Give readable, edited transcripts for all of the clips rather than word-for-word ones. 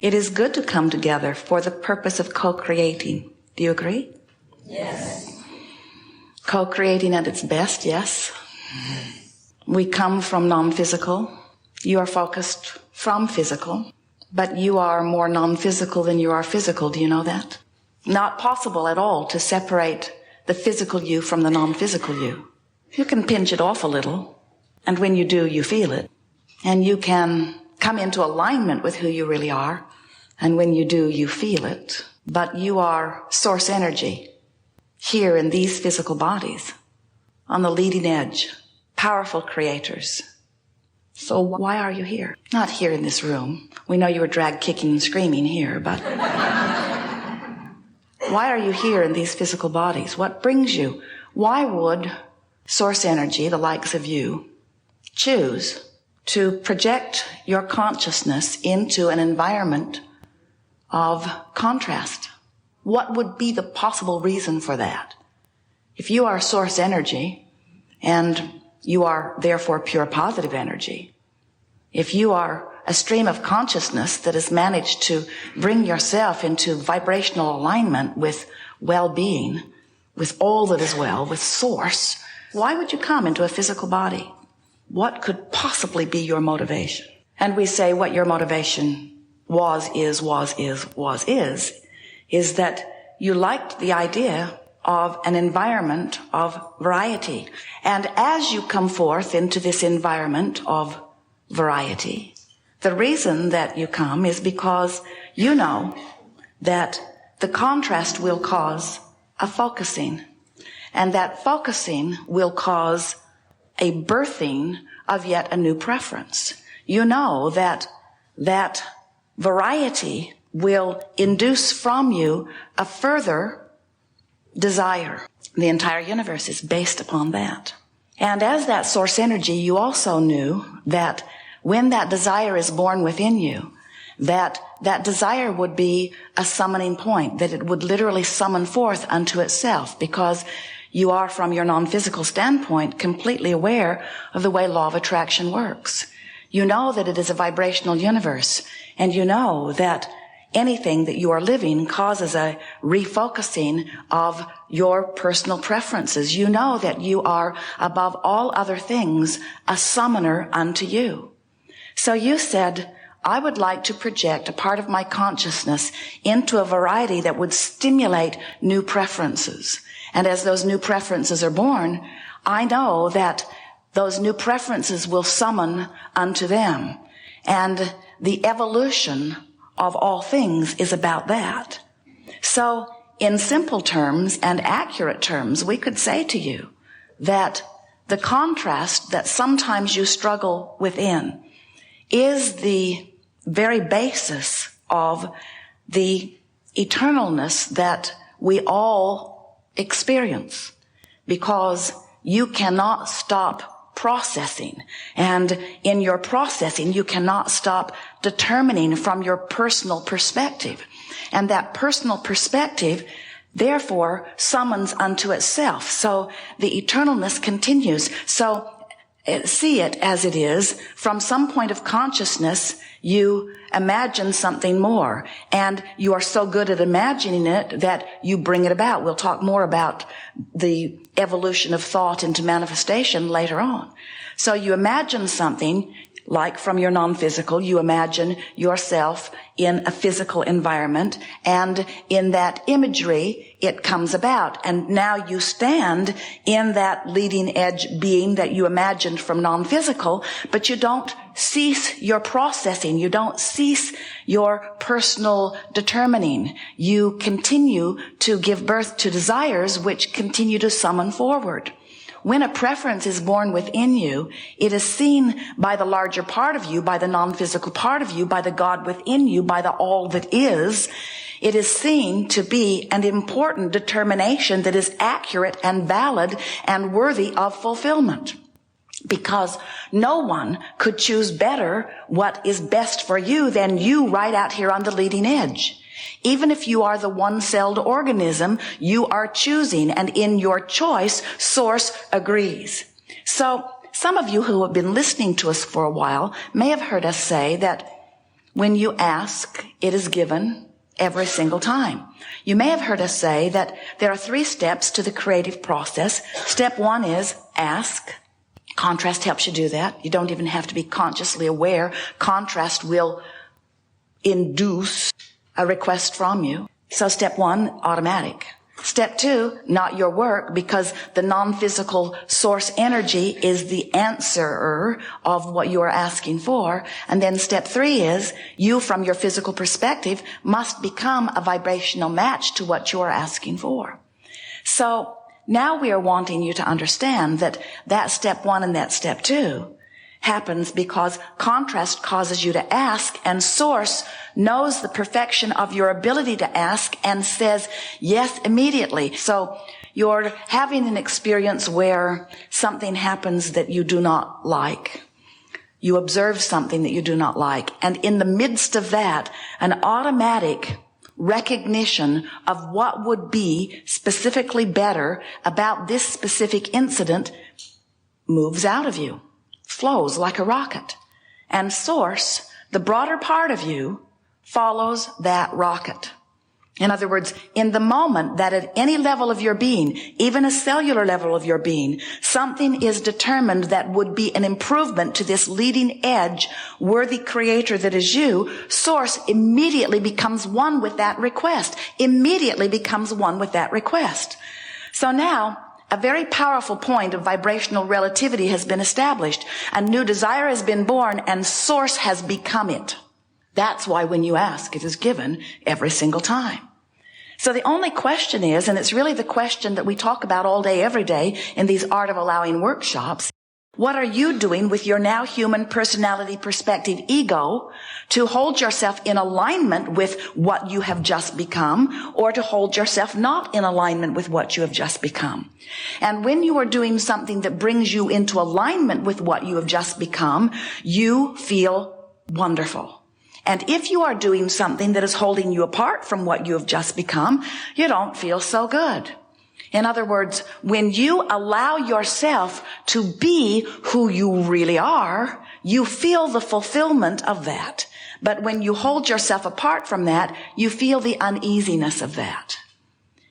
It is good to come together for the purpose of co-creating. Do you agree? Yes. Co-creating at its best, yes. We come from non-physical. You are focused from physical, but you are more non-physical than you are physical. Do you know that? Not possible at all to separate the physical you from the non-physical you. You can pinch it off a little, and when you do, you feel it. And you can come into alignment with who you really are, and when you do, you feel it. But you are source energy here in these physical bodies, on the leading edge, powerful creators. So why are you here? Not here in this room. We know you were dragged kicking and screaming here, but why are you here in these physical bodies? What brings you? Why would source energy, the likes of you, choose to project your consciousness into an environment of contrast? What would be the possible reason for that? If you are source energy, and you are therefore pure positive energy, if you are a stream of consciousness that has managed to bring yourself into vibrational alignment with well-being, with all that is well, with source, why would you come into a physical body? What could possibly be your motivation? And we say what your motivation is that you liked the idea of an environment of variety. And as you come forth into this environment of variety, the reason that you come is because you know that the contrast will cause a focusing, and that focusing will cause a birthing of yet a new preference. You know that variety will induce from you a further desire. The entire universe is based upon that. And as that source energy, you also knew that when that desire is born within you, that desire would be a summoning point, that it would literally summon forth unto itself, because you are, from your non-physical standpoint, completely aware of the way law of attraction works. You know that it is a vibrational universe, and you know that anything that you are living causes a refocusing of your personal preferences. You know that you are, above all other things, a summoner unto you. So you said, I would like to project a part of my consciousness into a variety that would stimulate new preferences. And as those new preferences are born, I know that those new preferences will summon unto them. And the evolution of all things is about that. So in simple terms and accurate terms, we could say to you that the contrast that sometimes you struggle within is the very basis of the eternalness that we all experience, because you cannot stop processing. And in your processing, you cannot stop determining from your personal perspective. And that personal perspective, therefore, summons unto itself. So the eternalness continues. So see it as it is. From some point of consciousness, you imagine something more, and you are so good at imagining it that you bring it about. We'll talk more about the evolution of thought into manifestation later on. So you imagine something, like from your non-physical, you imagine yourself in a physical environment, and in that imagery, it comes about. And now you stand in that leading edge being that you imagined from non-physical, but you don't cease your processing. You don't cease your personal determining. You continue to give birth to desires which continue to summon forward. When a preference is born within you, it is seen by the larger part of you, by the non-physical part of you, by the God within you, by the all that is. It is seen to be an important determination that is accurate and valid and worthy of fulfillment. Because no one could choose better what is best for you than you right out here on the leading edge. Even if you are the one-celled organism, you are choosing, and in your choice, Source agrees. So some of you who have been listening to us for a while may have heard us say that When you ask, it is given every single time. You may have heard us say that there are 3 steps to the creative process. Step 1 is ask. Contrast helps you do that. You don't even have to be consciously aware. Contrast will induce a request from you. So step 1, automatic. Step 2, not your work, because the non-physical source energy is the answerer of what you are asking for. And then step 3 is you, from your physical perspective, must become a vibrational match to what you are asking for. So now we are wanting you to understand that step 1 and that step 2 happens because contrast causes you to ask, and source knows the perfection of your ability to ask and says yes immediately. So you're having an experience where something happens that you do not like. You observe something that you do not like. And in the midst of that, an automatic recognition of what would be specifically better about this specific incident moves out of you. Flows like a rocket. And source, the broader part of you, follows that rocket. In other words, in the moment that at any level of your being, even a cellular level of your being, something is determined that would be an improvement to this leading edge, worthy creator that is you, source immediately becomes one with that request. Immediately becomes one with that request. So now, a very powerful point of vibrational relativity has been established. A new desire has been born, and source has become it. That's why when you ask, it is given every single time. So the only question is, and it's really the question that we talk about all day, every day in these Art of Allowing workshops, what are you doing with your now human personality perspective ego to hold yourself in alignment with what you have just become, or to hold yourself not in alignment with what you have just become? And when you are doing something that brings you into alignment with what you have just become, you feel wonderful. And if you are doing something that is holding you apart from what you have just become, you don't feel so good. In other words, when you allow yourself to be who you really are, you feel the fulfillment of that. But when you hold yourself apart from that, you feel the uneasiness of that.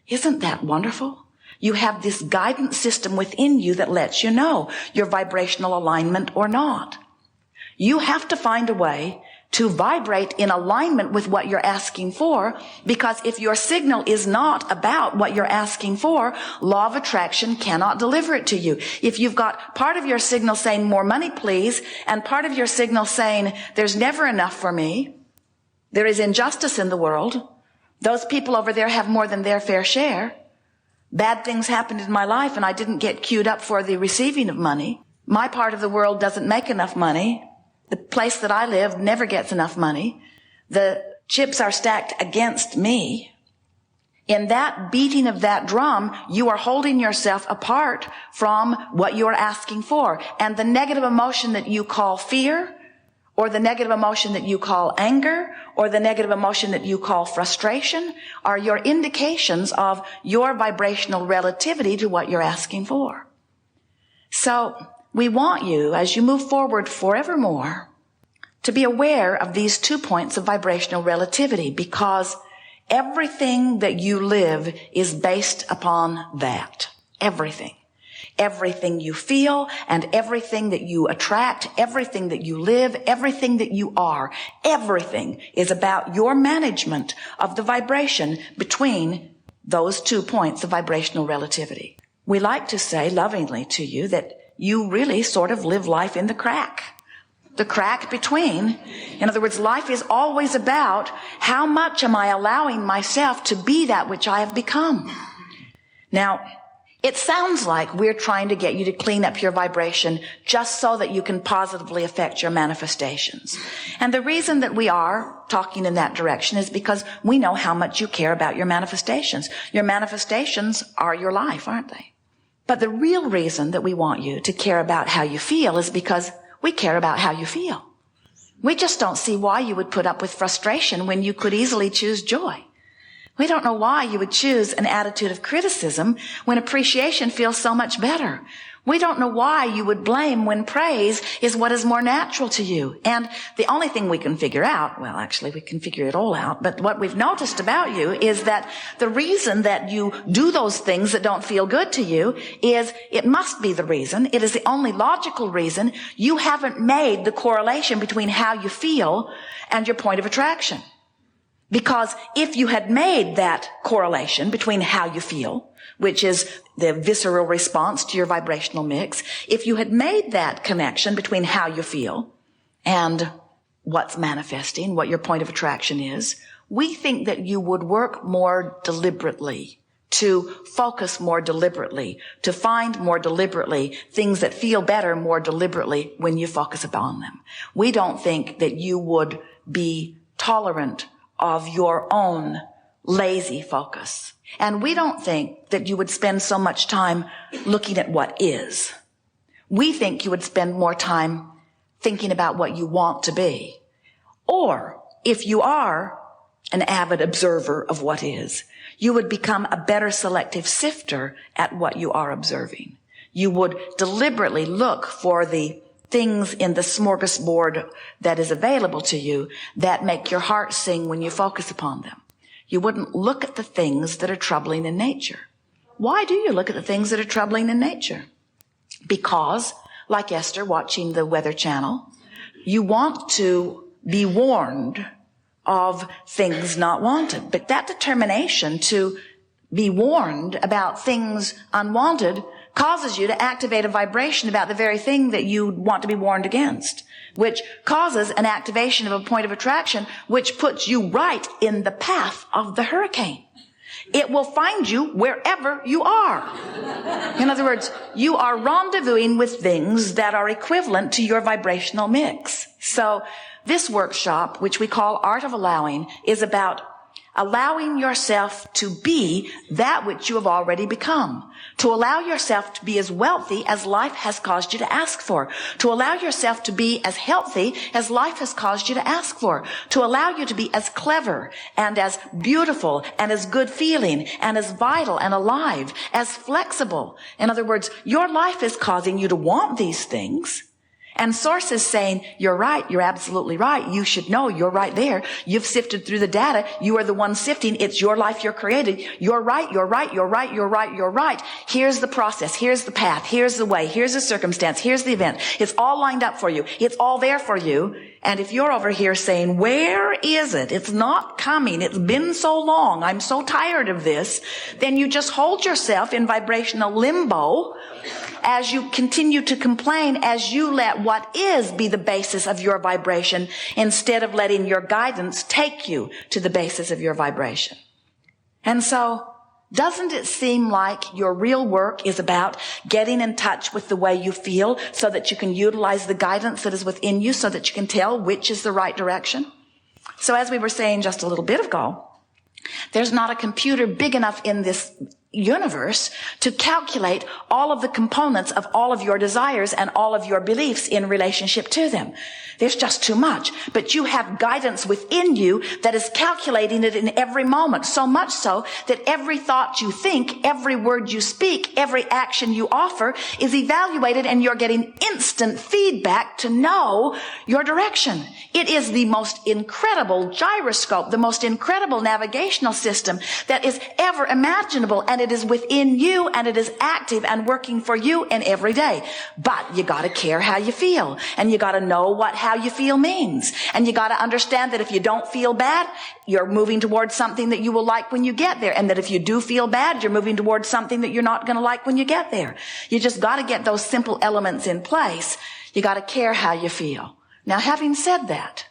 Isn't that wonderful? You have this guidance system within you that lets you know your vibrational alignment or not. You have to find a way to vibrate in alignment with what you're asking for, because if your signal is not about what you're asking for, law of attraction cannot deliver it to you. If you've got part of your signal saying more money please, and part of your signal saying there's never enough for me, there is injustice in the world, those people over there have more than their fair share, bad things happened in my life and I didn't get queued up for the receiving of money, my part of the world doesn't make enough money, the place that I live never gets enough money. The chips are stacked against me. In that beating of that drum, you are holding yourself apart from what you are asking for. And the negative emotion that you call fear, or the negative emotion that you call anger, or the negative emotion that you call frustration, are your indications of your vibrational relativity to what you're asking for. So, we want you, as you move forward forevermore, to be aware of these 2 points of vibrational relativity, because everything that you live is based upon that. Everything. Everything you feel and everything that you attract, everything that you live, everything that you are, everything is about your management of the vibration between those 2 points of vibrational relativity. We like to say lovingly to you that you really sort of live life in the crack between. In other words, life is always about how much am I allowing myself to be that which I have become. Now, it sounds like we're trying to get you to clean up your vibration just so that you can positively affect your manifestations. And the reason that we are talking in that direction is because we know how much you care about your manifestations. Your manifestations are your life, aren't they? But the real reason that we want you to care about how you feel is because we care about how you feel. We just don't see why you would put up with frustration when you could easily choose joy. We don't know why you would choose an attitude of criticism when appreciation feels so much better. We don't know why you would blame when praise is what is more natural to you. And the only thing we can figure out, well, actually we can figure it all out, but what we've noticed about you is that the reason that you do those things that don't feel good to you is it must be the reason. It is the only logical reason you haven't made the correlation between how you feel and your point of attraction. Because if you had made that correlation between how you feel, which is the visceral response to your vibrational mix, if you had made that connection between how you feel and what's manifesting, what your point of attraction is, we think that you would work more deliberately, to focus more deliberately, to find more deliberately things that feel better more deliberately when you focus upon them. We don't think that you would be tolerant of your own lazy focus. And we don't think that you would spend so much time looking at what is. We think you would spend more time thinking about what you want to be. Or if you are an avid observer of what is, you would become a better selective sifter at what you are observing. You would deliberately look for the things in the smorgasbord that is available to you that make your heart sing when you focus upon them. You wouldn't look at the things that are troubling in nature. Why do you look at the things that are troubling in nature? Because, like Esther watching the Weather Channel, you want to be warned of things not wanted. But that determination to be warned about things unwanted causes you to activate a vibration about the very thing that you want to be warned against, which causes an activation of a point of attraction, which puts you right in the path of the hurricane. It will find you wherever you are. In other words, you are rendezvousing with things that are equivalent to your vibrational mix. So this workshop, which we call Art of Allowing, is about allowing yourself to be that which you have already become, to allow yourself to be as wealthy as life has caused you to ask for, to allow yourself to be as healthy as life has caused you to ask for, to allow you to be as clever and as beautiful and as good feeling and as vital and alive, as flexible. In other words, your life is causing you to want these things. And Source is saying, you're right, you're absolutely right. You should know you're right there. You've sifted through the data. You are the one sifting. It's your life you're created. You're right, you're right, you're right, you're right, you're right. Here's the process. Here's the path. Here's the way. Here's the circumstance. Here's the event. It's all lined up for you. It's all there for you. And if you're over here saying, where is it? It's not coming. It's been so long. I'm so tired of this. Then you just hold yourself in vibrational limbo as you continue to complain, as you let what is be the basis of your vibration instead of letting your guidance take you to the basis of your vibration. And so, doesn't it seem like your real work is about getting in touch with the way you feel so that you can utilize the guidance that is within you so that you can tell which is the right direction? So as we were saying just a little bit ago, there's not a computer big enough in this universe to calculate all of the components of all of your desires and all of your beliefs in relationship to them. There's just too much. But you have guidance within you that is calculating it in every moment, so much so that every thought you think, every word you speak, every action you offer is evaluated and you're getting instant feedback to know your direction. It is the most incredible gyroscope, the most incredible navigational system that is ever imaginable, and it is within you and it is active and working for you in every day. But you gotta care how you feel, and you gotta know what how you feel means, and you gotta understand that if you don't feel bad, you're moving towards something that you will like when you get there, and that if you do feel bad, you're moving towards something that you're not gonna like when you get there. You just gotta get those simple elements in place. You gotta care how you feel. Now, having said that,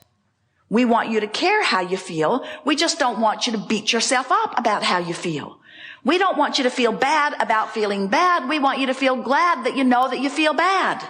we want you to care how you feel. We just don't want you to beat yourself up about how you feel. We don't want you to feel bad about feeling bad. We want you to feel glad that you know that you feel bad.